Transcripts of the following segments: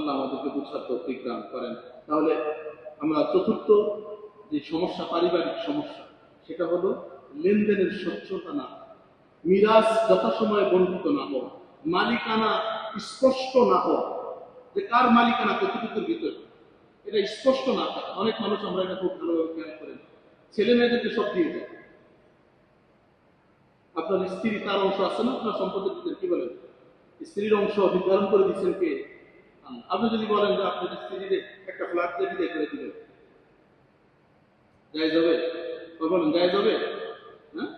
আল্লাহ আমাদেরকে বুঝার তৌফিক দান করেন। তাহলে আমরা চতুর্থ যে সমস্যা, পারিবারিক সমস্যা, সেটা হলো লেনদেনের স্বচ্ছতা না, মিরাজ যথাসময়ে বন্টিত না হওয়া, মালিকানা স্পষ্ট না হওয়া, যে কার মালিকানা কতটুকুর ভিতরে এটা স্পষ্ট না থাকা। অনেক মানুষ, আমরা এটা খুব ভালোভাবে খেয়াল করেন, ছেলে মেয়েদেরকে সব দিয়ে যায়। আপনার স্ত্রী, তার অংশ আছে না আপনার সম্পদের ভিতরে, কি বলেন, স্ত্রীর অংশ নির্ধারণ করে দিচ্ছেন কে? আপনি যদি বলেন যে আপনার স্ত্রীদের একটা ফ্ল্যাট দিয়ে বিদায় করে দিবেন, জায়েজ হবে? বলেন জায়েজ হবে? হ্যাঁ,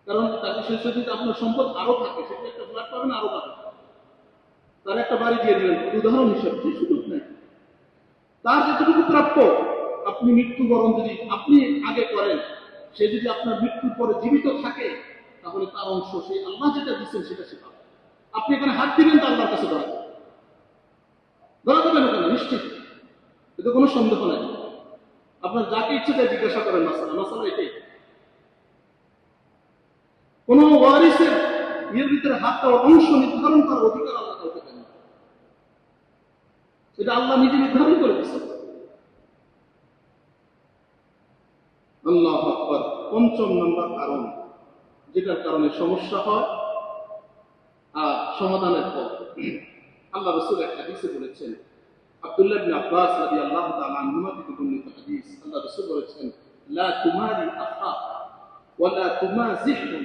কারণ তাকে শেষ যদি আপনার সম্পদ আরো থাকে, সেটা একটা ফ্ল্যাট পাবেন, আরো পাবেন, তার একটা বাড়ি দিয়ে দিলেন, উদাহরণ হিসেবে, সেই সুযোগ নেই। তার যেটুকু প্রাপ্য, আপনি মৃত্যুবরণ যদি আপনি আগে করেন, সে যদি আপনার মৃত্যুর পরে জীবিত থাকে, তাহলে তার অংশ সেই আল্লাহ যেটা দিচ্ছেন সেটা সে পাবে। আপনি এখানে হাত দিবেন তো আল্লাহর কাছে ধরা দেবেন ওখানে নিশ্চিত, এতে কোনো সন্দেহ নাই। আপনার যাকে ইচ্ছে তাই জিজ্ঞাসা করেন, মাসালা এটাই। কোন ওয়ারিসের ইয়ের ভিতরে হাত দেওয়ার, অংশ নির্ধারণ করার অধিকার আল্লাহ কাউকে দেন না, এটা আল্লাহ নিজে নির্ধারণ করে দিচ্ছেন। আল্লাহু আকবার। পঞ্চম নম্বর কারণ, যেটার কারণে সমস্যা হয় আর সমাধানের পথ, আল্লাহ রাসূল এক হাদিসে বলেছেন, আব্দুল্লাহ ইবনে আব্বাস রাদিয়াল্লাহু তাআলা আনহুমা থেকে বর্ণিত হাদিস, আল্লাহ রাসূল বলেছেন, লা তুমারি আখা ওয়া লা তুমাজিহু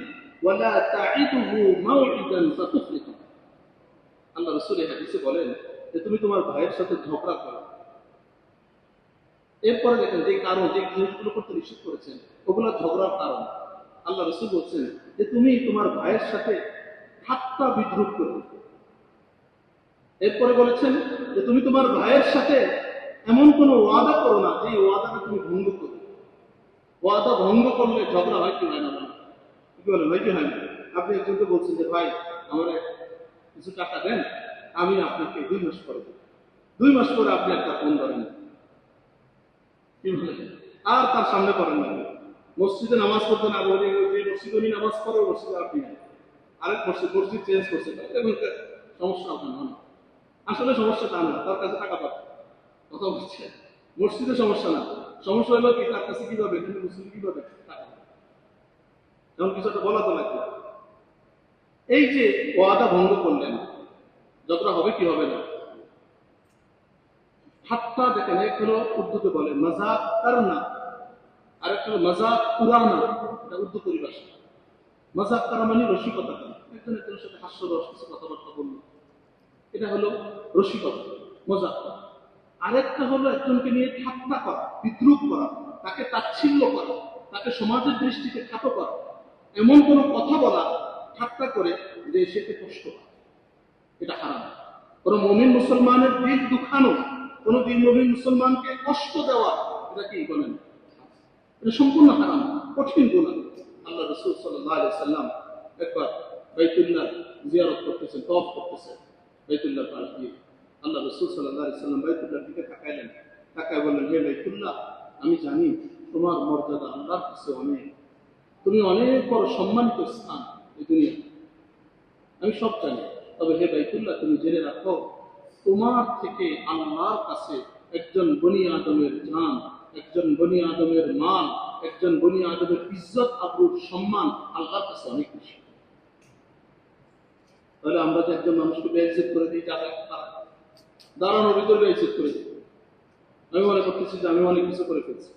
ওয়া লা তাঈদুহু মাউইদান ফাতুফলিহু। আল্লাহ রাসূল এই হাদিসে বলেন যে তুমি তোমার ভাইয়ের সাথে ঝগড়া করো। এরপরে দেখেন যে কারণ, যে জিনিসগুলো করতে নিষেধ করেছেন ওগুলো ঝগড়ার কারণ। আল্লাহ রাসূল বলছেন যে তুমি তোমার ভাইয়ের সাথে ঠাট্টা বিদ্রুপ করো। এরপরে বলেছেন যে তুমি তোমার ভাইয়ের সাথে এমন কোনো ওয়াদা করো না যে ওয়াদাটা তুমি ভঙ্গ করো। ওয়াদা ভঙ্গ করলে ঝগড়া হয় কি হয় না? কি বলেন, হয় কি হয় না? আপনি একজনকে বলছেন যে ভাই আমার কিছু টাকা দেন, আমি আপনাকে 2 মাস পরে দেব। 2 মাস পরে আপনি একটা ফোন ধরেন, কি বলেন, আর তার সামনে করেন না। মসজিদে নামাজ পড়তে না বলে যে মসজিদে উনি নামাজ পড়ে, মসজিদে আপনি আরেক মসজিদ চেঞ্জ করছে, সমস্যা আপনার হয় না। আসলে সমস্যা তা না, তার কাছে টাকা পাবে, কথা বলছে, মসজিদে সমস্যা না। সমস্যা হলো কি, তার কাছে কিভাবে, কিন্তু মুসলিম কিভাবে টাকা, এমন কিছু একটা বলা তো লাগবে। এই যে ওয়াদা ভঙ্গ করলেন, যতটা হবে কি হবে না। ঠাট্টা দেখেন, এক হলো উর্দুতে বলে মাজাক করনা, আর একটা হলো মাজাক উড়ানা, এটা উর্দু পরিভাষা। মাজাক করা মানে রসিকতা, একজন একজনের সাথে হাস্যরস কিছু কথাবার্তা বলল, এটা হলো রসিকতা, মজাক করা। আরেকটা হলো একজনকে নিয়ে ঠাট্টা করা, বিদ্রুপ করা, তাকে তাচ্ছিল্য করা, তাকে সমাজের দৃষ্টিতে খাটো করা, এমন কোনো কথা বলা ঠাট্টা করে যে সেটা কষ্ট হয়, এটা হারাম। কোন মুমিন মুসলমানের দিল দুখানো, কোন দিন মুমিন মুসলমানকে কষ্ট দেওয়া, এটা কি বলেন, এটা সম্পূর্ণ হারাম, কঠিন গুনাহ। আল্লাহ রাসূল সাল্লাল্লাহু আলাইহি সাল্লাম একবার বাইতুল্লাহ জিয়ারত করতেছেন, তওয়াফ করতেছেন, বাইতুল্লাহ পাশ দিয়ে আল্লাহ রাসূল সাল্লাল্লাহু আলাইহি সাল্লাম বাইতুল্লাহর দিকে তাকাইলেন, তাকায় বললেন, হে বাইতুল্লাহ, আমি জানি তোমার মর্যাদা আল্লাহর কাছে অনেক, তুমি অনেক বড় সম্মানিত স্থান এই দুনিয়া, আমি সব জানি। তবে হে বাইতুল্লাহ, তুমি জেনে রাখো, তোমার থেকে আল্লাহর কাছে একজন বনি আদমের জান, একজন বনি আদমের মাল, একজন বনি আদমের ইজ্জত আবরুর সম্মান আল্লাহর কাছে অনেক বেশি। তাহলে আমরা যে একজন মানুষকে বেইজ্জত করে দিই, দাঁড়ানোর ভিতরে বেইজ্জত করে দিই, আমি মনে করতেছি যে আমি অনেক কিছু করে ফেলছি।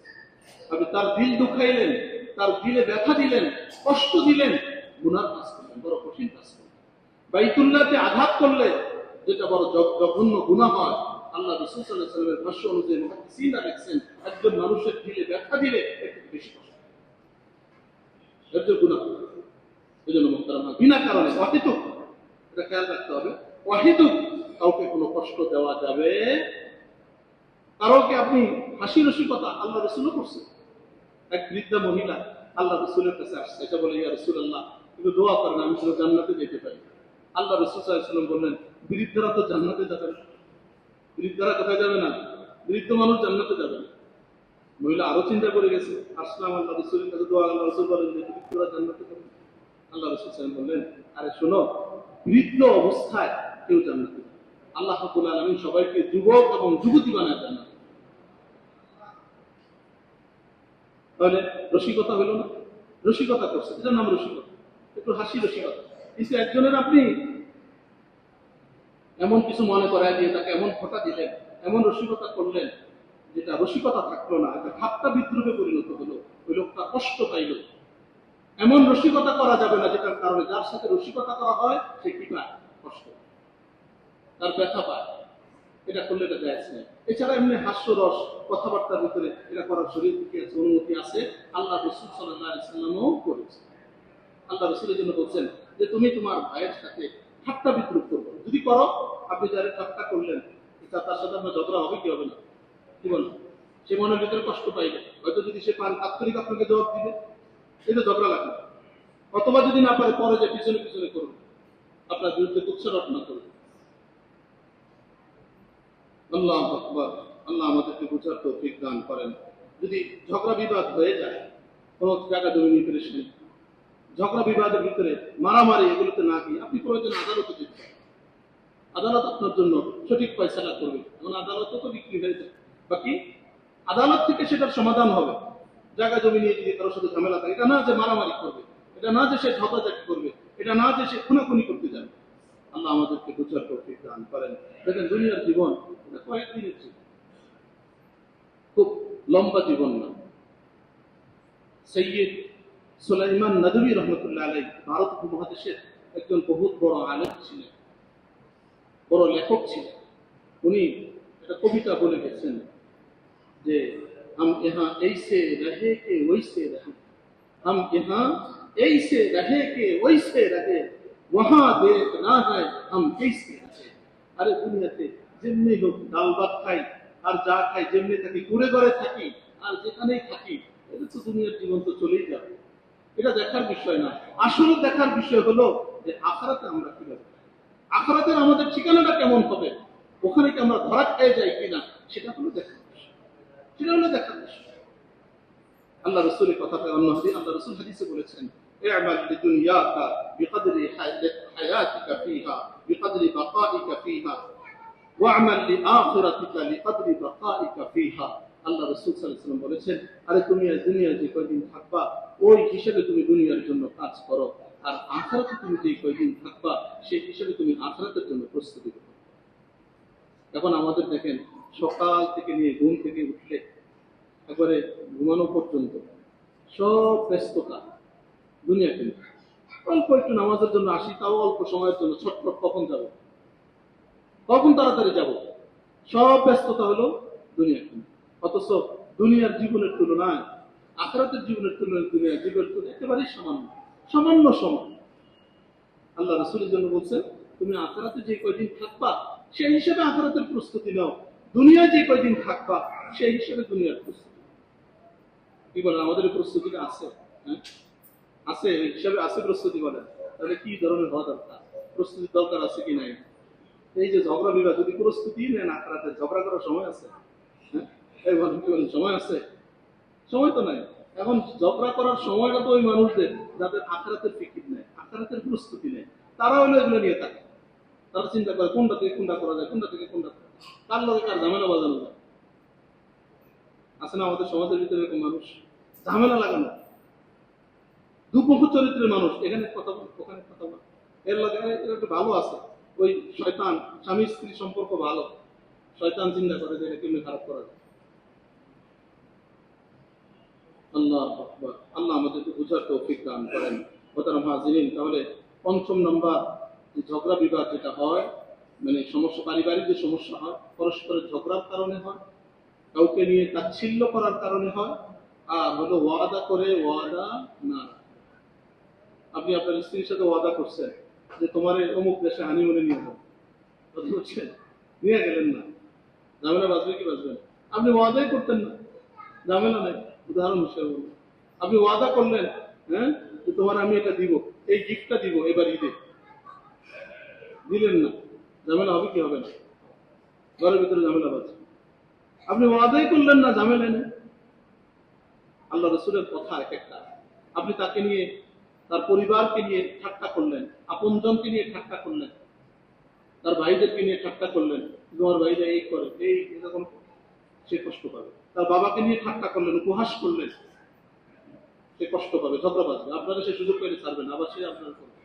আপনি তার দিল দুখাইলেন, তার দিলে ব্যথা দিলেন, কষ্ট দিলেন, গুনার কাজ করলেন, বড় কঠিন কাজ করলেন। বাইতুল্লাহতে আঘাত করলে যেটা বড় জঘন্য গুনাহ হয়, আল্লাহ রাসূল সাল্লাল্লাহু আলাইহি ওয়াসাল্লামের ভাষ্য অনুযায়ী মুহাদ্দিসিনরা লিখছেন, একজন মানুষের দিলে ব্যথা দিলে একটু বেশি কষ্ট, এর যে গুনাহ। এজন্য মুহতারাম, বিনা কারণে অহেতুক, এটা খেয়াল রাখতে হবে, অহেতুক কাউকে কোনো কষ্ট দেওয়া যাবে। কারোকে আপনি হাসি রসিকতা আল্লাহ রাসূলও করছেন। এক বৃদ্ধা মহিলা আল্লাহ রাসূলের কাছে আসছে, এটা বলে, ইয়া রাসূলুল্লাহ, একটু দোয়া করেন, আমি যেন জান্নাতে যেতে পারি। আল্লাহ রাসূল সাল্লাল্লাহু আলাইহি ওয়াসাল্লাম বললেন, বৃদ্ধরা তো জান্নাতে যাবে না। বৃদ্ধরা কোথায় যাবে না? বৃদ্ধ মানুষ জান্নাতে যাবে না। মহিলা আরো চিন্তা করে গেছে, আসলাম আল্লাহ রাসূলের কাছে, দোয়া, আল্লাহ রাসূল বলেন যে বৃদ্ধরা জান্নাতে যাবে। আল্লাহ রাসূল সাল্লাল্লাহু আলাইহি ওয়াসাল্লাম বললেন, আরে শোনো, বৃদ্ধ অবস্থায় কেউ জান্নাতে যাবে, আল্লাহ রাব্বুল আলামিন সবাইকে যুবক এবং যুবতী বানায় দেন না। তাহলে রসিকতা হলো না, রসিকতা করছে, এটার নাম রসিকতা, একটু হাসি রসিকতা। কিন্তু একজনের আপনি এমন কিছু মনে করায় দিয়ে তাকে এমন ফোঁটা দিলেন, এমন রসিকতা করলেন, যেটা রসিকতা থাকলো না, একটা ঠাট্টা বিদ্রুপে পরিণত হলো, ওই লোকটা কষ্ট পাইল। এমন রসিকতা করা যাবে না যেটার কারণে যার সাথে রসিকতা করা হয় সে কি পায়? কষ্ট, তার ব্যথা পায়। এটা করলে এটা জায়েজ নেই। এছাড়া এমনি হাস্যরস কথাবার্তার ভিতরে এটা করার শরীর থেকে অনুমতি আছে, আল্লাহ রাসূল সাল্লাল্লাহু আলাইহি ওয়াসাল্লামও করেছে। আল্লাহ রাসূলের জন্য বলছেন যে তুমি তোমার ভাইয়ের সাথে ঠাট্টা বিদ্রুপ করবে, যদি করো, আপনি যারা ঠাট্টা করলেন তার সাথে আপনার ঝগড়া হবে কি হবে না? কি বলেন? সে মনের ভিতরে কষ্ট পাইবে, হয়তো যদি সে পান তাৎক্ষণিক আপনাকে জবাব দিবে, এই তো ঝগড়া লাগবে। অথবা যদি না পারে পরে যে পিছনে পিছনে করবে, আপনার বিরুদ্ধে কুৎসা রটনা করবে। আল্লাহু আকবার। আল্লাহ আমাদেরকে বুঝার তৌফিক দান করেন। যদি ঝগড়া বিবাদ হয়ে যায়, কোনো জায়গা জমি নিয়ে পেরেছেন, ঝগড়া বিবাদের ভিতরে মারামারি, এগুলোতে না গিয়ে আপনি প্রয়োজন আদালতে যেতে পারেন। আদালত আপনার জন্য সঠিক ফয়সালা করবে। এমন আদালতও তো বিক্রি হয়ে যায়, বাকি আদালত থেকে সেটার সমাধান হবে। জায়গা জমি নিয়ে যদি কারোর সাথে ঝামেলা থাকে, এটা না যে মারামারি করবে, এটা না যে সে ঝগড়াঝাটি করবে, এটা না যে সে খুনাখুনি করতে যাবে। আল্লাহ আমাদেরকে বুঝার তৌফিক দান করেন। দেখেন দুনিয়ার জীবন এটা কয়েকদিনের জীবন, খুব লম্বা জীবন না। সৈয়দ সুলাইমান নদভী রহমতুল্লাহ আলাইহি ভারত উপমহাদেশের একজন বহুত বড় আলেম ছিলেন, বড় লেখক ছিলেন। উনি একটা কবিতা বলে গেছেন যে हम यहाँ ऐसे रहे के वैसे रहे, हम यहाँ ऐसे रहे के वैसे रहे, वहां देखना है हम कैसे रहे। আরে দুনিয়াতে যেমনি হোক ডাল ভাত খাই আর যা খাই, যেমনি থাকি, কুড়ে ঘরে থাকি আর যেখানেই থাকি, এটা তো দুনিয়ার জীবন তো চলেই যাবে। এটা দেখার বিষয় না। আসলে দেখার বিষয় হলো যে আখিরাতে আমরা কিভাবে, আখিরাতের আমাদের ঠিকানাটা কেমন হবে, ওখানে কি আমরা ধরা খেয়ে যাই কিনা, সেটা হলো দেখার বিষয়, সেটা হলো দেখার বিষয়। আল্লাহ রাসূলের কথাটা অন্য হাদিস, আল্লাহ রাসূল হাদিসে বলেছেন ই'মাল লিদুনিয়াকা বিকদরি হায়াতিকা ফিহা বিকদরি বাকাইকা ফিহা ওয়া'মাল লিআখিরাতিকা লিকদরি বাকাইকা ফিহা। আল্লাহ রাসূল সাল্লাল্লাহু আলাইহি ওয়াসাল্লাম বলেছেন, আরে তুমি দুনিয়ায় যে কয়দিন থাকবা ওই হিসেবে তুমি দুনিয়ার জন্য কাজ করো, আর আখিরাতে তুমি যে কয়দিন থাকবা সেই হিসেবে তুমি আখিরাতের জন্য প্রস্তুতি করো। এখন আমাদের দেখেন সকাল থেকে নিয়ে ঘুম থেকে উঠলে একবারে ঘুমানো পর্যন্ত সব ব্যস্ততা দুনিয়াকে নিয়ে। অল্প একটু নামাজের জন্য আসি, তাও অল্প সময়ের জন্য, ছটফট কখন যাব, কখন তাড়াতাড়ি যাব, সব ব্যস্ততা হলো দুনিয়াকে নিয়ে। অথচ দুনিয়ার জীবনের তুলনায় আখিরাতের জীবনের তুলনায় দুনিয়ার জীবনের তুলনায় একেবারেই সামান্য, সামান্য সময়। আল্লাহ রাসূলের জন্য বলছেন তুমি আখিরাতে যে কয়দিন থাকবা সেই হিসেবে আখিরাতের প্রস্তুতি নাও, দুনিয়ায় যে কয়দিন থাকবা সেই হিসেবে দুনিয়ার প্রস্তুতি। কি বলেন, আমাদের প্রস্তুতিটা আছে? হ্যাঁ আছে, এই হিসাবে আছে প্রস্তুতি। বলেন তাহলে কি ধরনের হওয়া দরকার, প্রস্তুতির দরকার আছে কি নাই? এই যে ঝগড়া বিবাদ, যদি প্রস্তুতি নেন আখিরাতে, ঝগড়া করার সময় আছে? হ্যাঁ এই বলেন, কি বলেন, সময় আছে? সময় তো নাই। এখন ঝগড়া করার সময়টা তো ওই মানুষদের যাদের আখিরাতের ফিকির নেই, আখিরাতের প্রস্তুতি নেই, তারা হলো এগুলো নিয়ে থাকে। তারা চিন্তা করে কোনটা থেকে কোনটা করা যায়, কোনটা থেকে কোনটা, কার লোকে কার ঝামেলা বাজানো যায়। আছে না আমাদের সমাজের ভিতরে এরকম মানুষ, ঝামেলা লাগানো, দুপক্ষ চরিত্রের মানুষ, এখানে কথা বল ওখানে কথা বল, এর লাগে একটু ভালো আছে, ওই শয়তান স্বামী স্ত্রী সম্পর্ক ভালো, শয়তান চিন্তা করে যে কেমনি খারাপ করা যায়। আল্লাহ আকবার। আল্লাহ আমাদেরকে বুঝার তৌফিক দান করেন। মোহতারাম হাজিরিন, তাহলে পঞ্চম নাম্বার যে ঝগড়া বিবাদ যেটা হয়, মানে সমস্যা, পারিবারিক যে সমস্যা হয় পরস্পরের ঝগড়ার কারণে হয়, কাউকে নিয়ে তাচ্ছিল্য করার কারণে হয়, আর হলো ওয়াদা করে ওয়াদা না। আপনি আপনার স্ত্রীর সাথে ওয়াদা করছেন যে তোমার অমুক দেশে হানিমুনে নিয়ে যাবো, বুঝছেন, নিয়ে গেলেন না, ঝামেলা বাঁচবে কি বাঁচবেন? আপনি ওয়াদাই করতেন না, ঝামেলা নেই। উদাহরণ হিসেবে বলুন, আপনি ওয়াদা করলেন, হ্যাঁ, যে তোমার আমি এটা দিব, এই গিফটটা দিব এবার ঈদে, দিলেন না, ঝামেলা হবে কি হবে না? ঘরের ভিতরে ঝামেলা বাঁচবে। আপনি ওয়াদাই করলেন না, ঝামেলা নেই। আল্লাহ রাসূলের কথা এক একটা, আপনি তাকে নিয়ে, তার পরিবারকে নিয়ে ঠাট্টা করলেন, আপনজনকে নিয়ে ঠাট্টা করলেন, তার ভাইদেরকে নিয়ে ঠাট্টা করলেন, তোমার ভাইরা এই করে, এই এরকম, সে কষ্ট পাবে। তার বাবাকে নিয়ে ঠাট্টা করলেন, উপহাস করলেন, সে কষ্ট পাবে, ঝগড়া বাঁধবে, আপনারা সে সুযোগ পেলে ছাড়বেন, আবার সে আপনার করবে।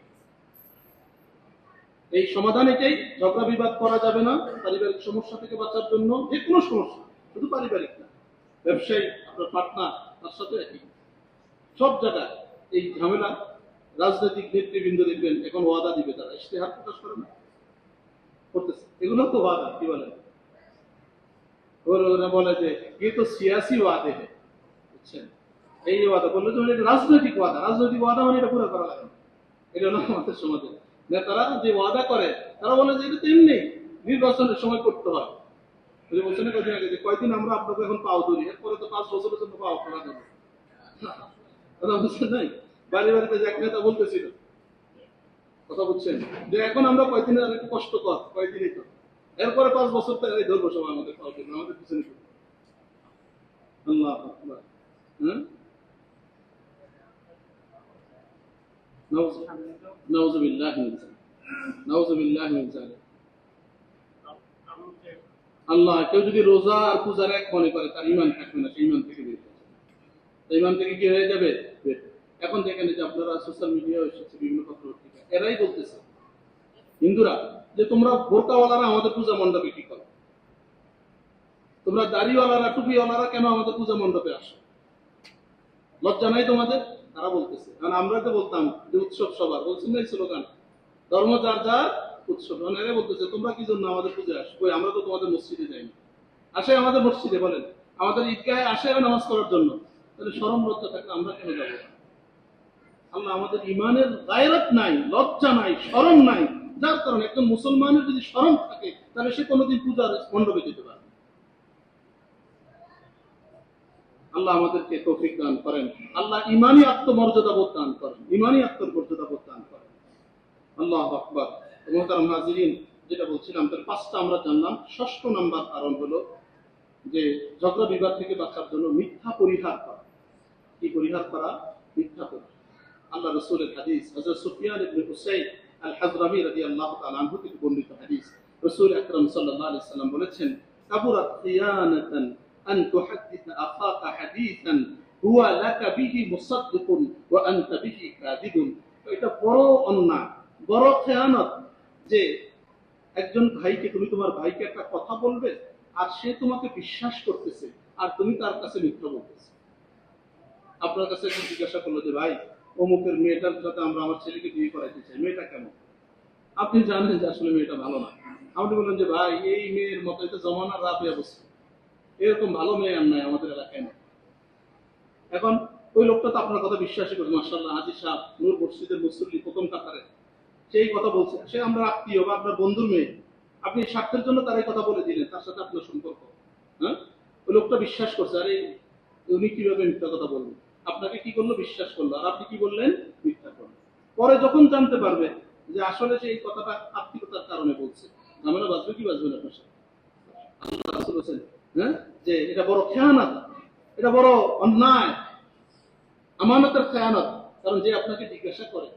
এই সমাধান এটাই, ঝগড়া বিবাদ করা যাবে না। পারিবারিক সমস্যা থেকে বাঁচার জন্য, যে কোনো সমস্যা, শুধু পারিবারিক না, ব্যবসায়ী, আপনার পার্টনার, তার সাথে একই, সব জায়গায় এই ঝামেলা। রাজনৈতিক নেতৃবৃন্দ দেখবেন এখন ওয়াদা দিবে, তারা ইশতেহার প্রকাশ করে না, করতেছে, এগুলো তো ওয়াদা, কি বলে, ওরা বলে যে ये तो सियासी वादे है, বুঝছেন, এই ওয়াদা বললে তো এটা রাজনৈতিক ওয়াদা, রাজনৈতিক ওয়াদা মানে এটা পুরো করা লাগে না। এটা হলো আমাদের সমাজে নেতারা যে ওয়াদা করে, তারা বলে যে এটা তো এমনি নির্বাচনের সময় করতে হয়। বলছেন না কদিন আগে যে কয়দিন আমরা আপনাকে এখন পাও ধরি, এরপরে তো 5 বছরের জন্য পাও করা যাবে, কথা বুঝছেন নাই? বাড়ি বাড়িতে যে এক নেতা বলতেছিল, কথা বুঝছেন, যে এখন আমরা কয়দিনের আর একটু কষ্ট কর, কয়দিনই তো, এরপরে 5 বছর তো এই ধরবো সময় আমাদের পাওয়া যাবে, আমাদের পিছনে আল্লাহ আকবার। হ্যাঁ, নাউযুবিল্লাহ মিন যালিক, নাউযুবিল্লাহ মিন যালিক। আল্লাহ, কেউ যদি রোজা আর পূজার এক মনে করে, তার ঈমান থাকবে না, সেই ঈমান থেকে বের হয়ে যাবে, ঈমান থেকে কি হয়ে যাবে? এখন দেখেন যে আপনারা সোশ্যাল মিডিয়া এসেছে, বিভিন্ন পত্রিকা, এরাই বলতেছে হিন্দুরা যে তোমরা বোরকাওয়ালারা আমাদের পূজা মণ্ডপে কি করো, তোমরা দাড়িওয়ালারা টুপিওয়ালারা কেন আমাদের পূজা মণ্ডপে আসো, লজ্জা নাই তোমাদের? তারা বলতেছে, কারণ আমরা তো বলতাম যে উৎসব সবার, বলছেন না এই স্লোগান, ধর্ম যার যার উৎসব, এরা বলতেছে তোমরা কি জন্য আমাদের পূজায় আসো, কই আমরা তো তোমাদের মসজিদে যাই না, আসে আমাদের মসজিদে, বলেন আমাদের ঈদগাহে আসে নামাজ করার জন্য, তাহলে শরম লজ্জা থাকলে আমরা কেন যাবো? আল্লাহ, আমাদের ইমানের গায়রত নাই, লজ্জা নাই, শরম নাই, যার কারণে একজন মুসলমানের যদি শরম থাকে, তাহলে সে কোনোদিন পূজার মণ্ডপে যেতে পারে। আল্লাহ আমাদেরকে তৌফিক দান করেন, আল্লাহ ইমানি আত্মমর্যাদা বোধ দান করেন, ইমানি আত্মমর্যাদা বোধ দান করেন। আল্লাহু আকবার। মুহতারাম হাজিরিন, যেটা বলছিলাম, তার 5টা আমরা জানলাম। 6ষ্ঠ নাম্বার কারণ হলো যে ঝগড়া বিবাদ থেকে বাঁচার জন্য মিথ্যা পরিহার করা। কি পরিহার করা? মিথ্যা পরিহার। আল্লাহ রাসূলের হাদিস, হযরত সুফিয়ান ইবনে হুসাইন আল হাযরামি রাদিয়াল্লাহু তাআলা আনহু থেকে বর্ণিত হাদিস, রাসূল আকরাম সাল্লাল্লাহু আলাইহি সাল্লাম বলেছেন, কাবুরাত খিয়ানাতান আন তুহাদ্দিসা আখাকা হাদিসান হুয়া লাকা বিহি মুসাদ্দিকুন ওয়া আনতা বিহি কাযিবুন। এটা বড় অন্যায়, বড় খেয়ানত, যে একজন ভাইকে, তুমি তোমার ভাইকে একটা কথা বলবে আর সে তোমাকে বিশ্বাস করতেছে আর তুমি তার কাছে মিথ্যা বলতেছে। আপনার কাছে একজন জিজ্ঞাসা করলো যে ভাই, অমুকের মেয়েটার সাথে আমরা আমার ছেলেকে বিয়ে করাইতে চাই, মেয়েটা কেমন? আপনি জানেন যে আসলে মেয়েটা ভালো না, আপনি বললেন যে ভাই এই মেয়ের মতো, এটা জমানার রাফি অবস্থা, এরকম ভালো মেয়ে আর নাই আমাদের এলাকায় নেই। এখন ওই লোকটা তো আপনার কথা বিশ্বাসই করে, মাশাআল্লাহ হাজী সাহেব নূর মসজিদের মুসল্লি প্রথম কাতারে, সেই কথা বলছে, সে আমরা আত্মীয় বা আপনার বন্ধুর মেয়ে, আপনি স্বার্থের জন্য তার এই কথা বলে দিলেন, তার সাথে আপনার সম্পর্ক, হ্যাঁ, ওই লোকটা বিশ্বাস করছে, আরে উনি কিভাবে মিথ্যা কথা বলবেন, আপনাকে কি করলো? বিশ্বাস করলো, আর আপনি কি বললেন? মিথ্যা করলেন। পরে যখন জানতে পারবে যে আসলে সে এই কথাটা আত্মীয়তার কারণে বলছে, ঝামেলা বাঁচবে কি বাঁচবে না আপনার সাথে? আল্লাহ রাসূল বলেছেন, হ্যাঁ, যে এটা বড় খেয়ানত, এটা বড় অন্যায়, আমানতের খেয়ানত। কারণ যে আপনাকে জিজ্ঞাসা করে,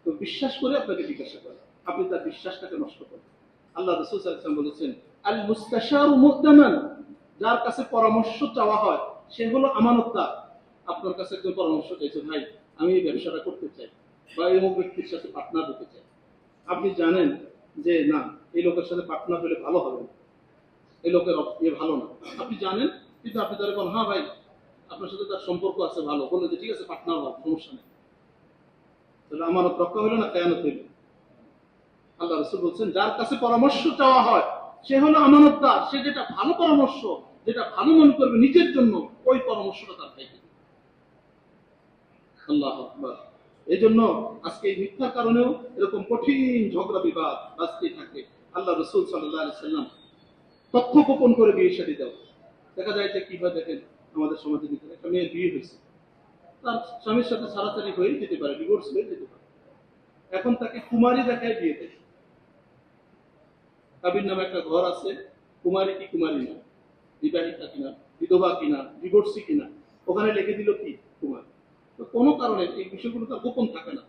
তো বিশ্বাস করে আপনাকে জিজ্ঞাসা করে, আপনি তার বিশ্বাসটাকে নষ্ট করেন। আল্লাহ রাসূল সাল্লাল্লাহু আলাইহি ওয়াসাল্লাম বলেছেন, আল মুস্তাশারু মু'তামান, যার কাছে পরামর্শ চাওয়া হয় সে হলো আমানতদার। আপনার কাছে একজন পরামর্শ চাইছে, ভাই আমি এই ব্যবসাটা করতে চাই বা এই অমুক ব্যক্তির সাথে পার্টনার হতে চাই, আপনি জানেন যে না, এই লোকের সাথে পার্টনার হলে ভালো হবে না, এই লোকের ভালো না, আপনি জানেন, কিন্তু আপনি তারা বলেন, হ্যাঁ ভাই আপনার সাথে তার সম্পর্ক আছে ভালো, বললে যে ঠিক আছে পার্টনার হওয়ার সমস্যা নেই, তাহলে আমানত রক্ষা হইল না, খেয়ানত হইল? আল্লাহ রাসূল বলছেন, যার কাছে পরামর্শ চাওয়া হয় সে হলো আমানতদার, সে যেটা ভালো পরামর্শ, যেটা ভালো মনে করবে নিজের জন্য, ওই পরামর্শটা তার ভাইকে দিবে। আল্লাহু আকবার। এই জন্য আজকে এই মিথ্যার কারণেও এরকম কঠিন ঝগড়া বিবাদ বাঁচতেই থাকে। আল্লাহ রাসূল সাল্লাল্লাহু আলাইহি সাল্লাম তথ্য গোপন করে বিয়ে শাদী দাও। দেখা যায় যে কিভাবে, দেখেন আমাদের সমাজের ভিতরে একটা মেয়ের বিয়ে হয়েছে, তার স্বামীর সাথে ছাড়াছাড়ি হয়ে যেতে পারে, ডিভোর্স হয়ে যেতে পারে, এখন তাকে কুমারী দেখায় বিয়ে দেয়। কাবির নামে একটা ঘর আছে, কুমারী কি কুমারী না, বিবাহিতা কিনা, বিধবা কিনা, ডিভোর্সি কিনা, ওখানে লিখে দিল কি কুমারী। তো কোনো কারণে এই বিষয়গুলো তার গোপন থাকে না।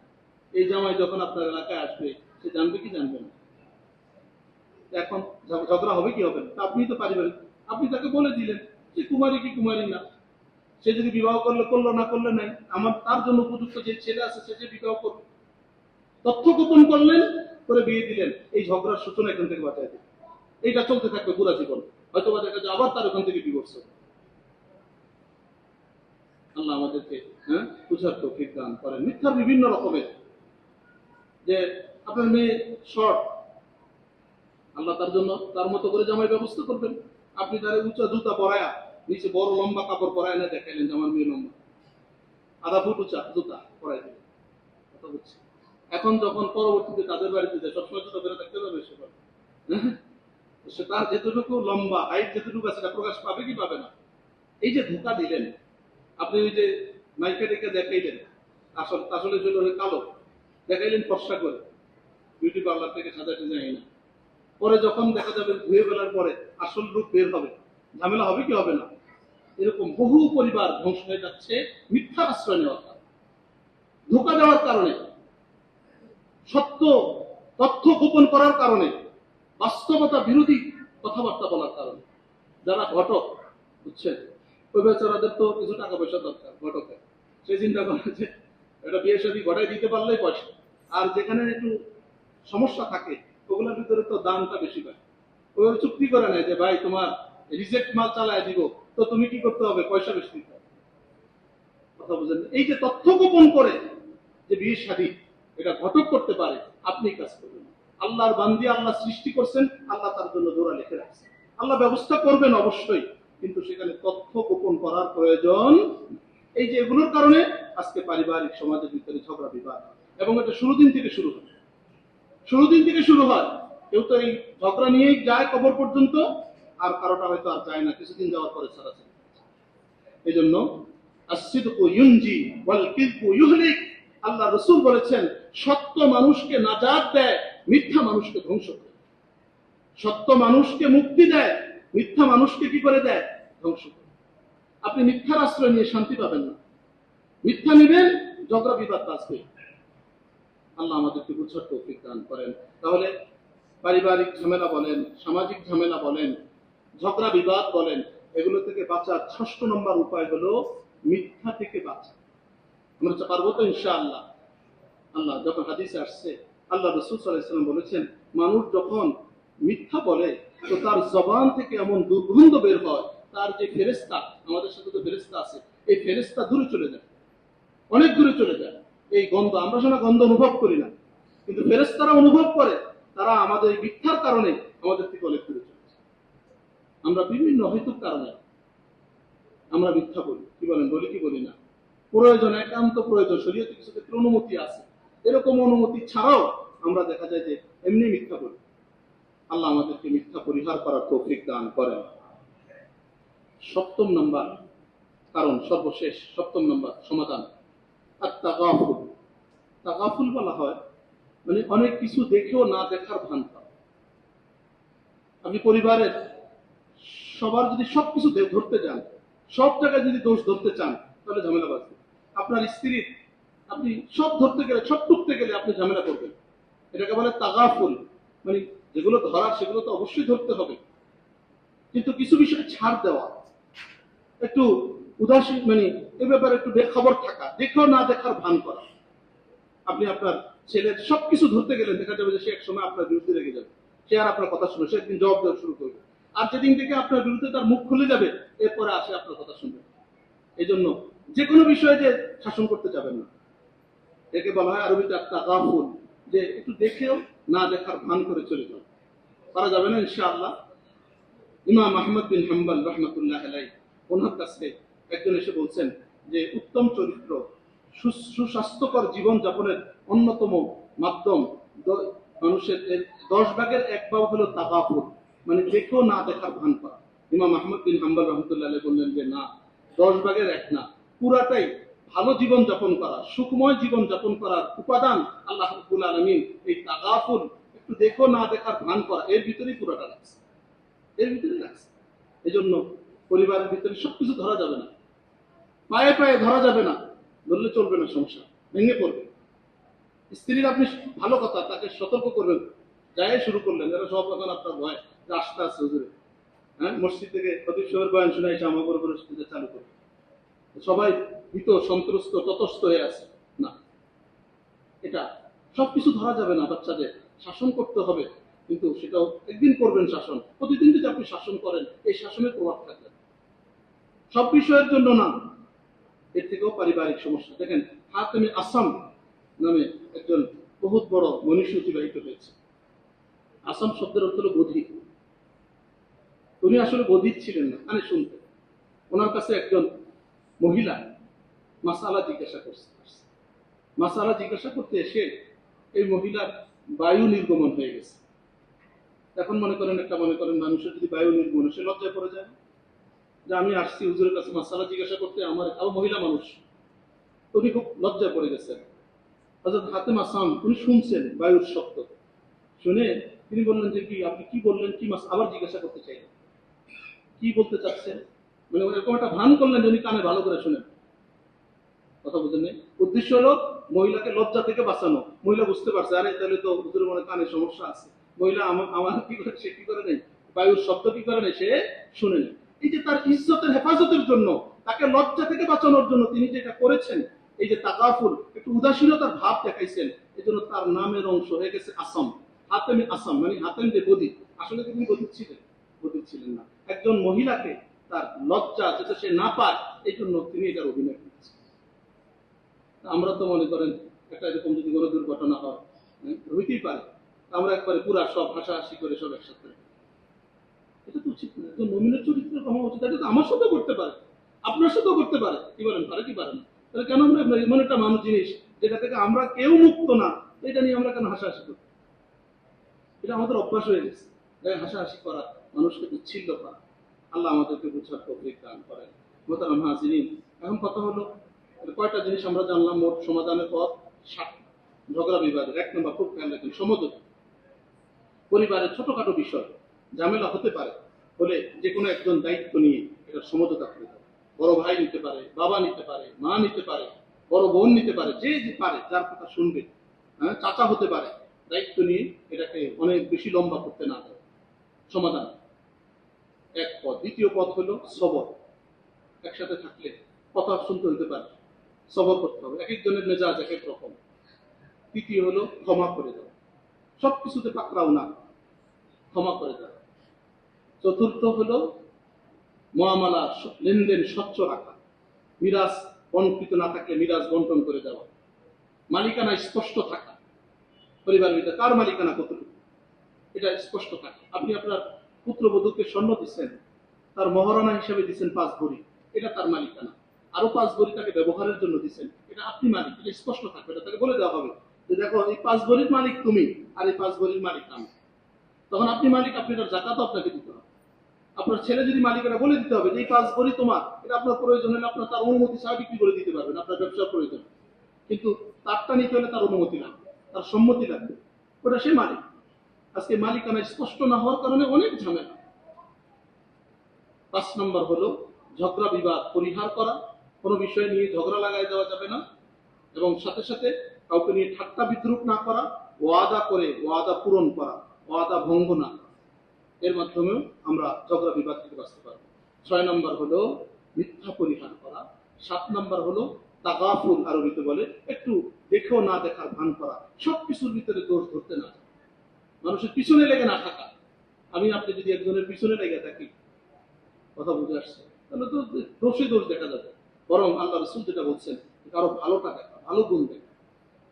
এই জামাই যখন আপনার এলাকায় আসবে, সে জানবে কি জানবে না? এখন ঝগড়া হবে কি হবে না, তা আপনি তো পারিবারিক, আপনি তাকে বলে দিলেন যে কুমারী কি কুমারী না, সে যদি বিবাহ করলে করলো, না করলে নাই, আমার তার জন্য উপযুক্ত যে ছেলে আছে সে যে বিবাহ করবে। তথ্য গোপন করলেন, করে বিয়ে দিলেন, এই ঝগড়ার সূচনা এখান থেকে বাঁচাই দিলেন। এইটা চলতে থাকবে পুরা জীবন, হয়তো বা দেখা যায় আবার তার ওখান থেকে ডিভোর্স হবে। আল্লাহ আমাদেরকে বুঝার তৌফিক দান করেন। মিথ্যার বিভিন্ন রকমের, যে আপনার মেয়ে শর্ট, আল্লাহ তার জন্য তার মতো করে জামাই ব্যবস্থা করবেন। আপনি তার উঁচা জুতা পরায়া, নিচে বড় লম্বা কাপড় পরায় না দেখাইলেন যে আমার মেয়ে লম্বা, আধা ফুট উঁচা জুতা পরাই দিলেন। কথা বুঝছি। এখন যখন পরবর্তীতে তাদের বাড়িতে যায়, সবসময় জুতা বেরো থাকতে পারবে সে, সে তার যেতটুকু লম্বা হাইট যেতটুকু আছে সেটা প্রকাশ পাবে কি পাবে না। এই যে ধোকা দিলেন আপনি, ওই যে মাইকা টেকা দেখাইলেন, আসলে জন্য কালো দেখাইলেন ফর্সা করে, বিউটি পার্লার থেকে সাজাতে যাই না, পরে যখন দেখা যাবে ধুয়ে ফেলার পরে আসল রূপ বের হবে, ঝামেলা হবে কি হবে না। এরকম বহু পরিবার ধ্বংস হয়ে যাচ্ছে মিথ্যার আশ্রয় নেওয়ার কারণে, ধোকা দেওয়ার কারণে, সত্য তথ্য গোপন করার কারণে, বাস্তবতা বিরোধী কথাবার্তা বলার কারণে। যারা ঘটক, বুঝছেন, ওই বেচারাদের তো কিছু টাকা পয়সা দরকার ঘটকের, সে চিন্তা করে যে এটা বিয়ে শাদী ঘটাই দিতে পারলেই পয়সা, আর যেখানে একটু সমস্যা থাকে ওগুলোর ভিতরে তো দামটা বেশি পায়। ওই চুক্তি করে নেয় যে ভাই তোমার রিজেক্ট মাল চালায় দিব, তো তুমি কি করতে হবে, পয়সা বেশি দিতে হবে। কথা বুঝেন? এই যে তথ্য গোপন করে যে বিয়ে শাদী এটা ঘটক করতে পারে, আপনি কাজ করবেন। আল্লাহর বান্দি, আল্লাহ সৃষ্টি করছেন, আল্লাহ তার জন্য দৌড়া লিখে রাখছেন, আল্লাহ ব্যবস্থা করবেন অবশ্যই, কিন্তু সেখানে তথ্য গোপন করার প্রয়োজন। এই যে এগুলোর কারণে আজকে পারিবারিক সমাজের ভিতরে ঝগড়া বিবাদ, এবং এটা শুরু দিন থেকে শুরু হয়, কেউ তো এই ঝগড়া নিয়েই যায় কবর পর্যন্ত, আর কারোটা হয়তো আর যায় না, কিছুদিন যাওয়ার পরে ছাড়া যায়। এই জন্য আসিদকু ইউনজি ওয়াল কিযবু ইউহলিক, আল্লাহ রাসূল বলেছেন সত্য মানুষকে নাজাত দেয়, মিথ্যা মানুষকে ধ্বংস করে। সত্য মানুষকে মুক্তি দেয়, মিথ্যা মানুষকে কি করে দেয়, ধ্বংস করে। আপনি মিথ্যার আশ্রয় নিয়ে শান্তি পাবেন না, মিথ্যা নেবেন, ঝগড়া বিবাদ আসবে। আল্লাহ আমাদেরকে বুঝার তৌফিক দান করেন। তাহলে পারিবারিক ঝামেলা বলেন, সামাজিক ঝামেলা বলেন, ঝগড়া বিবাদ বলেন, এগুলো থেকে বাঁচার ৬ষ্ঠ নম্বর উপায় হলো মিথ্যা থেকে বাঁচা। আমরা পারবো তো ইনশাআল্লাহ। আল্লাহ যখন হাদিসে আসছে, আল্লাহ রাসূল সাল্লাল্লাহু আলাইহি ওয়াসাল্লাম বলেছেন, মানুষ যখন মিথ্যা বলে তো তার জবান থেকে এমন দুর্গন্ধ বের হয়, তার যে ফেরেশতা, আমাদের সাথে তো ফেরেশতা আছে, এই ফেরেশতা দূরে চলে যায়, অনেক দূরে চলে যায়। এই গন্ধ, আমরা শোনা গন্ধ অনুভব করি না, কিন্তু ফেরেশতারা অনুভব করে, তারা আমাদের এই মিথ্যার কারণে আমাদের থেকে অনেক দূরে চলে যায়। আমরা বিভিন্ন অহেতুক কারণে আমরা মিথ্যা বলি, কি বলেন, বলি কি বলি না, প্রয়োজন, একান্ত প্রয়োজন, শরীয়তে কিছু ক্ষেত্রে অনুমতি আছে, এরকম অনুমতি ছাড়াও আমরা দেখা যায় যে এমনি মিথ্যা বলি। আল্লাহ আমাদেরকে মিথ্যা পরিহার করার তৌফিক দান করেন। ৭ম নাম্বার কারণ, সর্বশেষ ৭ম নাম্বার সমাধান, আর তাগাফুল। তাগাফুল বলা হয় মানে অনেক কিছু দেখেও না দেখার ভান করা। আপনি পরিবারের সবার যদি সবকিছু ধরতে যান, সব জায়গায় যদি দোষ ধরতে চান, তাহলে ঝামেলা বাঁচবে। আপনার স্ত্রীর আপনি সব ধরতে গেলে, সব টুকতে গেলে আপনি ঝামেলা করবেন। এটাকে বলে তাগাফুল, মানে যেগুলো ধরার সেগুলো তো অবশ্যই ধরতে হবে, কিন্তু কিছু বিষয়ে ছাড় দেওয়া, একটু উদাসীন, মানে এ ব্যাপারে একটু বেখবর থাকা, দেখেও না দেখার ভান করা। আপনি আপনার ছেলের সবকিছু ধরতে গেলেন, দেখা যাবে যে সে এক সময় আপনার বিরুদ্ধে রেগে যাবে, সে আর আপনার কথা শুনে, সে একদিন জবাব দেওয়া শুরু করবে, আর যেদিন থেকে আপনার বিরুদ্ধে তার মুখ খুলে যাবে, এরপরে আসে আপনার কথা শুনবে। এই জন্য যে কোনো বিষয়ে যে শাসন করতে যাবেন না, একে বলা হয় আরবিতে তাগাফুল, যে একটু দেখেও না দেখার ভান করে চলে যাও, পারা যাবে না ইনশাআল্লাহ। ইমাম আহমদ বিন হাম্বল রাহমাতুল্লাহ আলাইহি, ওনার কাছে একজন এসে বলছেন যে উত্তম চরিত্র, সুস্বাস্থ্যকর জীবন যাপনের অন্যতম মাধ্যম মানুষের 10 ভাগের 1 ভাগ হলো তাগাফুল, মানে দেখেও না দেখার ভান করা। ইমাম আহমদ বিন হাম্বল রাহমাতুল্লাহ আলাইহি বললেন যে না, 10 ভাগের 1 না, পুরাটাই ভালো জীবন যাপন করা, সুখময় জীবন যাপন করার উপাদান আল্লাহ রাব্বুল আলামিন এই তাগাফুল, একটু দেখো না দেখার ভান করা, এর ভিতরেই পুরাটা রাখছে, এর ভিতরে রাখছে। এই জন্য পরিবারের ভিতরে সবকিছু ধরা যাবে না, পায়ে পায়ে ধরা যাবে না, ধরলে চলবে না, সংসার ভেঙে পড়বে। স্ত্রীর আপনি ভালো কথা, তাকে সতর্ক করবেন, যাই শুরু করলেন, যারা সব এখন আপনার ভয় যে আস্থা আছে হুজুরে, হ্যাঁ, মসজিদ থেকে খতিব সাহেবের বয়ান শুনে এসে আমার উপরে চালু করে সবাই ভীত, সন্ত্রস্ত, ততস্থ হয়ে আছে। না, এটা সবকিছু ধরা যাবে না। বাচ্চাদের শাসন করতে হবে, কিন্তু সেটাও একদিন করবেন শাসন। প্রতিদিন যদি আপনি শাসন করেন, এই শাসনের প্রভাব থাকবে সব বিষয়ের জন্য না, এর থেকেও পারিবারিক সমস্যা। দেখেন, হাতেমে আসাম নামে একজন বহুত বড় মনীষী অতিবাহিত হয়েছে। আসাম শব্দের অর্থ হল বধির। উনি আসলে বধির ছিলেন না, কানে শুনতেন। ওনার কাছে একজন মহিলা মাসালা জিজ্ঞাসা করছে। মাসালা জিজ্ঞাসা করতে এসে এই মহিলার বায়ু নির্গমন হয়ে গেছে। এখন মনে করেন মানুষের যদি বায়ু নির্গমন, সে লজ্জায় পড়ে যায় যে আমি আসছি হুজুরের কাছে মাসালা জিজ্ঞাসা করতে, আমার আরো মহিলা মানুষ। উনি খুব লজ্জায় পড়ে গেছেন। হযরত হাতেম আসাম উনি শুনছেন বায়ুর শব্দ, শুনে তিনি বললেন যে কি আপনি কি বললেন, কি আবার জিজ্ঞাসা করতে চাইলেন, কি বলতে চাচ্ছেন। মানে এরকম একটা ভান করলেন যে উনি কানে ভালো করে শুনেন, কথা বুঝেন নাই। উদ্দেশ্য হলো মহিলাকে লজ্জা থেকে বাঁচানো। মহিলা বুঝতে পারছে, আরে তাহলে তো হুজুর মনে কানে সমস্যা আছে। মহিলা আমার কি করে, সে কি করে নেই, বায়ুর শব্দ কি করে নেই, সে শুনে নেই। এই যে তার ইজ্জতের হেফাজতের জন্য, তাকে লজ্জা থেকে বাঁচানোর জন্য তিনি যেটা করেছেন, এই যে তাকাফুল, একটু উদাসীনতার ভাব দেখাইছেন, এই জন্য তার নামের অংশ হয়ে গেছে আসাম। হাতেম আসাম মানে হাতেম যে বধির, আসলে তিনি বধির ছিলেন? বধির ছিলেন না। একজন মহিলাকে তার লজ্জা যাতে সে না পায়, এই জন্য তিনি এটার অভিনয় করেছেন। আমরা তো মনে করেন একটা এরকম যদি কোনো দুর্ঘটনা হয়, হইতেই পারে, আমরা একবারে পুরা সব হাসাহাসি করে সব একসাথে, এটা তো উচিত না। একজন মুমিনের চরিত্র হওয়া উচিত। এটা তো আমার সাথেও করতে পারে, আপনার সাথেও করতে পারে। কি বলেন, পারে কি পারে না? তাহলে কেন আমরা এমন একটা মানুষ জিনিস যেটা থেকে আমরা কেউ মুক্ত না, এটা নিয়ে আমরা কেন হাসাহাসি করি? এটা আমাদের অভ্যাস হয়ে গেছে, হাসাহাসি করা, মানুষকে বিচ্ছিন্ন করা। আল্লাহ আমাদেরকে বুঝার তৌফিক দান করেন। মোহতারাম হাজিরিন, এখন কথা হলো কয়টা জিনিস আমরা জানলাম। মোট সমাধানের পথ 7। ঝগড়া বিবাদের 1 নম্বর, খুব খেয়াল রাখেন, সমঝোতা। পরিবারের ছোটখাটো বিষয় ঝামেলা হতে পারে, হলে যে কোনো একজন দায়িত্ব নিয়ে এটা সমঝোতা করে দেয়। বড় ভাই নিতে পারে, বাবা নিতে পারে, মা নিতে পারে, বড় বোন নিতে পারে, যে যে পারে, যার কথা শুনবে, হ্যাঁ, চাচা হতে পারে, দায়িত্ব নিয়ে এটাকে অনেক বেশি লম্বা করতে না দেয়। সমাধান এক পথ। দ্বিতীয় পথ হলো সবর। একসাথে থাকলে কথা শুনতে হতে পারে, সবর করতে হবে। এক একজনের মেজাজ এক এক রকম। তৃতীয় হলো ক্ষমা করে দেওয়া, সবকিছুতে পাকড়াও না, ক্ষমা করে দেওয়া। চতুর্থ হলো মুআমালা, লেনদেন স্বচ্ছ রাখা। মিরাজ বন্টন না থাকলে মিরাজ বন্টন করে দেওয়া। মালিকানা স্পষ্ট থাকা, পরিবারের ভিতরে কার মালিকানা কতটুকু, এটা স্পষ্ট থাকে। আপনি আপনার পুত্রবধূকে স্বর্ণ দিচ্ছেন, তার মহারণা হিসেবে দিচ্ছেন 5 ভরি, এটা তার মালিকানা। আরো 5 ভরি তাকে ব্যবহারের জন্য দিচ্ছেন, এটা আপনি মালিক। এটা স্পষ্ট থাকবে, এটা তাকে বলে দেওয়া হবে যে দেখো, এই 5 ভরির মালিক তুমি, আর এই 5 ভরির মালিক আমি। তখন আপনি মালিক, আপনি এটার জাকাতও আপনাকে দিতে হবে। আপনার ছেলে যদি মালিক, এটা বলে দিতে হবে যে এই 5 ভরি তোমার, এটা আপনার প্রয়োজন হলে আপনার তার অনুমতি ছাড়া বিক্রি করে দিতে পারবেন, আপনার ব্যবসার প্রয়োজন। কিন্তু তারটা নিতে হলে তার অনুমতি লাগবে, তার সম্মতি লাগবে, ওটা সে মালিক। আজকে মালিকানা স্পষ্ট না হওয়ার কারণে অনেক ঝামেলা। 5 নম্বর হলো ঝগড়া বিবাদ পরিহার করা। কোনো বিষয় নিয়ে ঝগড়া লাগাই দেওয়া যাবে না, এবং সাথে সাথে কাউকে নিয়ে ঠাট্টা বিদ্রুপ না করা, ওয়াদা করে ওয়াদা পূরণ করা, ওয়াদা ভঙ্গ না করা। এর মাধ্যমেও আমরা ঝগড়া বিবাদ থেকে বাঁচতে পারবো। 6 নম্বর হলো মিথ্যা পরিহার করা। 7 নম্বর হলো তাগাফুল, আরবিতে বলে একটু দেখেও না দেখার ভান করা, সবকিছুর ভিতরে দোষ ধরতে না, মানুষের পিছনে লেগে না থাকা। আমি আপনি যদি একজনের পিছনে লেগে থাকি, কথা বুঝে আসছে, তাহলে তো দোষে দোষ দেখা যাবে। বরং আল্লাহ রাসূল যেটা বলছেন, কারো ভালোটা দেখা, ভালো গুণ দেখা।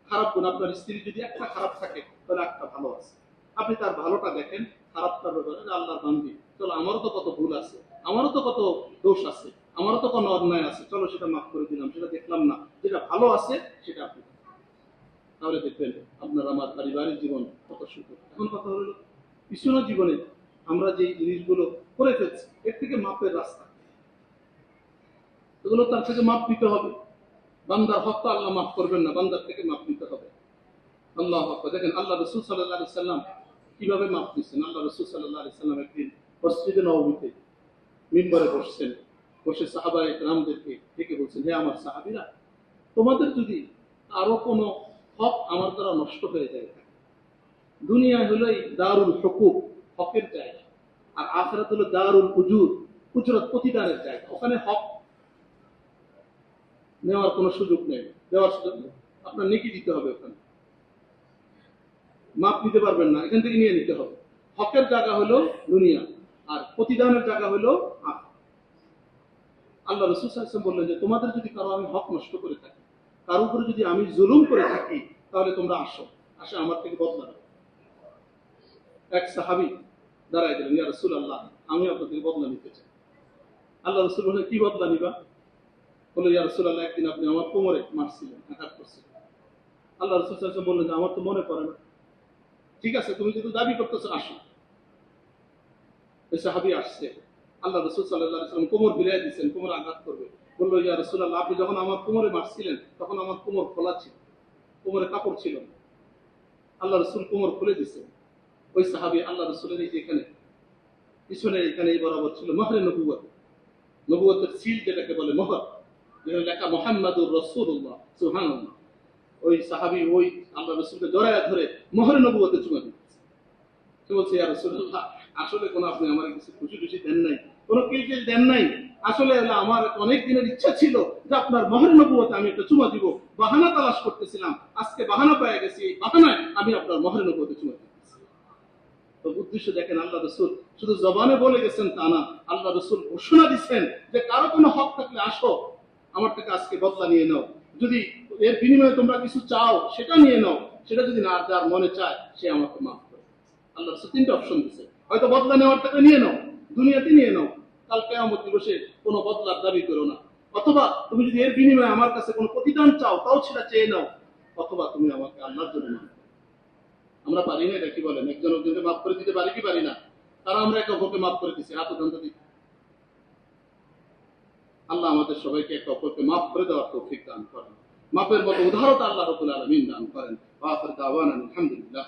খারাপ গুণ, আপনার স্ত্রী যদি একটা খারাপ থাকে, তাহলে একটা ভালো আছে। আপনি তার ভালোটা দেখেন, খারাপটা ব্যাপারে আল্লাহর বান্দি, চলো আমারও তো কত ভুল আছে, আমারও তো কত দোষ আছে, আমারও তো কোনো অন্যায় আছে, চলো সেটা মাফ করে দিলাম, সেটা দেখলাম না, যেটা ভালো আছে সেটা আপনি। তাহলে দেখবেন আপনার আমার পারিবারিক জীবন কত সুন্দর। এখন কথা হলো পিছনের জীবনে আমরা যে জিনিসগুলো করে ফেলছি, এর থেকে মাপের রাস্তা, এগুলো তার থেকে মাপ নিতে হবে। বান্দার হক তো আল্লাহ মাফ করবেন না, বান্দার থেকে মাপ নিতে হবে। আল্লাহ হক। দেখেন আল্লাহ রাসূল সাল্লাল্লাহু আলাইহি সাল্লাম কিভাবে মাপ দিচ্ছেন। আল্লাহ রাসূল সাল্লাল্লাহু আলাইহি সাল্লাম একদিন মসজিদে নববীতে মিম্বরে বসছেন, বসে সাহাবায়ে কেরামদেরকে ডেকে বলছেন, হে আমার সাহাবীরা, তোমাদের যদি আরো কোনো হক আমার দ্বারা নষ্ট হয়ে যায়, দুনিয়া হলো এই দারুল হুকুক, হকের জায়গা, আর আখিরাত হলো দারুল উজুর, উজরত প্রতিদানের জায়গা। ওখানে হক নেওয়ার কোনো সুযোগ নেই, দেওয়ার সুযোগ নেই। আপনার নেকি দিতে হবে, ওখানে মাপ নিতে পারবেন না, এখান থেকে নিয়ে নিতে হবে। হকের জায়গা হলো দুনিয়া, আর প্রতিদানের জায়গা হলো আখিরাত। আল্লাহ রাসূল সাল্লাল্লাহু আলাইহি ওয়াসাল্লাম বললেন যে তোমাদের যদি কারো আমি হক নষ্ট করে থাকি, কারো উপরে যদি আমি জুলুম করে থাকি, তাহলে তোমরা আসো আমার থেকে বদলা নাও। এক সাহাবী দাঁড়ায় দিলেন, ইয়া রাসূলুল্লাহ, আমি আপনার থেকে বদলা নিতে চাই। আল্লাহ রাসূল বললেন, কি বদলা নিবা? বলল, ইয়া রাসূলুল্লাহ, একদিন আপনি আমার কোমরে মারছিলেন, আঘাত করছিলেন। আল্লাহ রাসূল সাল্লাল্লাহু আলাইহি ওয়াসাল্লাম বললেন যে আমার তো মনে পড়ে না। ঠিক আছে, তুমি যদি দাবি করতেছো আসো। ওই সাহাবী আসছে, আল্লাহ রাসূল সাল্লাল্লাহু আলাইহি ওয়াসাল্লাম কোমর ভিড়ায় দিয়েছেন, কোমর আঘাত করবে। বলল, ইয়া রাসূলুল্লাহ, আপনি যখন আমার কোমরে মারছিলেন তখন আমার কোমর খোলা ছিল, কোমরে কাপড় ছিল না। আল্লাহ রাসূল কোমর খুলে দিয়েছেন। ওই সাহাবী আল্লাহ রাসূলের এই যে এখানে পিছনে এখানে এই বরাবর ছিল মোহরে নবুয়ত, নবুয়তের সিল যেটাকে বলে মোহর, যেখানে লেখা মুহাম্মাদুর রাসূলুল্লাহ, সুবহানাল্লাহ। ওই সাহাবী ওই আল্লাহ রাসূলকে জড়ায় ধরে মোহরে নবুয়তে চুমা দিয়েছে। সে বলছে, ইয়া রাসূলুল্লাহ, আসলে কোনো আপনি আমার কিছু খুশি টুশি দেন নাই, কোনো কিলকিল দেন নাই। আসলে আমার অনেক দিনের ইচ্ছা ছিল যে আপনার মোহরে নবুয়তে আমি একটা চুমা দিব, বাহানা তালাশ করতেছিলাম, আজকে বাহানা পেয়ে গেছি, এই বাহানায় আমি আপনার মোহরে নবুয়তে চুমা দিতেছি। তো উদ্দেশ্য দেখেন, আল্লাহ রাসূল শুধু জবানে বলে গেছেন তা না, আল্লাহ রাসূল ঘোষণা দিচ্ছেন যে কারো কোনো হক থাকলে আসো, আমার থেকে আজকে বদলা নিয়ে নাও। যদি এর বিনিময়ে তোমরা কিছু চাও সেটা নিয়ে নাও, সেটা যদি না যার মনে চায় সে আমাকে মাফ করে। আল্লাহ রাসূল তিনটা অপশন দিচ্ছে, হয়তো বদলা নেওয়ার টাকা নিয়ে নাও, দুনিয়াতে নিয়ে নাও, কাল কিয়ামত দিবসে কোনো বদলার দাবি করো না। অথবা তুমি যদি এর বিনিময়ে আমার কাছে কোনো প্রতিদান চাও, তাও সেটা চেয়ে নাও। অথবা তুমি আমাকে আল্লাহর জন্য মাফ। আমরা পারি না, এটা কি বলেন? একজন একজনকে মাফ করে দিতে পারি কি পারি না? তারা আমরা একে অপরকে মাফ করে দিচ্ছি, হাত উঠান দিই। আল্লাহ আমাদের সবাইকে একে অপরকে মাফ করে দেওয়ার তৌফিক দান করেন, মাফের মতো উদাহরণ আল্লাহ রাব্বুল আলামিন দান করেন। ওয়া আখির দাওয়ানা আলহামদুলিল্লাহ।